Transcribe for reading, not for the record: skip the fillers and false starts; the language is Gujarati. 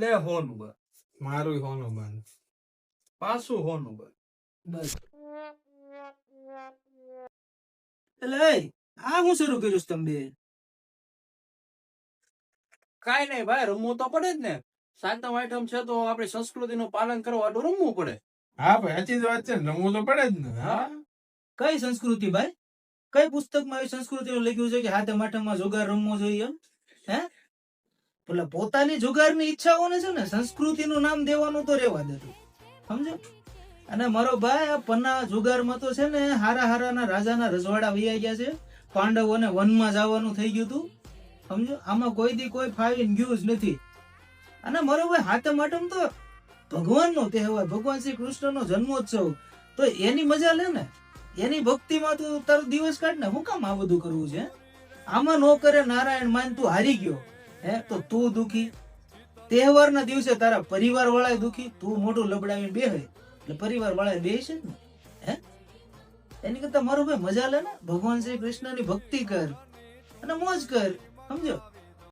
લે હોનું બસ મારું હોનું બંધ. પાછું હોનું બસ. બસ એટલે આ હું શરૂ કર્યું છે તમે બે? કાઈ નહીં ભાઈ, રમવું તો પડે જ ને. સાતમ આઠમ છે તો આપણી સંસ્કૃતિનું પાલન કરવા તો રમવું પડે. હા ભાઈ સાચી જ વાત છે ને, રમવું તો પડે જ ને. હા કઈ સંસ્કૃતિ ભાઈ? કઈ પુસ્તકમાં આવી સંસ્કૃતિનું લખ્યું છે કે હાથે માઠામાં જુગાર રમવો જોઈએ એમ? હે એટલે પોતાની જુગારની ઈચ્છાઓને છે ને સંસ્કૃતિનું નામ દેવાનું તો રેવા દેતું, સમજો. અને મારો ભાઈ આ પન્ના જુગારમાં તો છે ને હારા હારાના રાજાના રજવાડા વૈયા ગયા છે. પાંડવોને વનમાં જવાનું થઈ ગયું હતું, સમજો. આમાં કોઈ દી કોઈ ફાવીને ગયું જ નથી. અને મારો ભાઈ હાથમ આઠમ તો ભગવાનનો તહેવાર, ભગવાન શ્રી કૃષ્ણનો જન્મોત્સવ, તો એની મજા લે ને, એની ભક્તિમાં તું તારો દિવસ કાઢ ને. હું કામ આ બધું કરવું છે? આમાં નો કરે નારાયણ માન તું હારી ગયો, હે તો તું દુખી. તહેવારના દિવસે તારા પરિવાર વાળા દુખી. તું મોઢું લબડાવીને બેહે એટલે પરિવાર વાળા બે છે ને, હે એની કરતા મારો ભાઈ મજા લે ને, ભગવાન શ્રી કૃષ્ણની ભક્તિ કર અને મોજ કર, સમજો.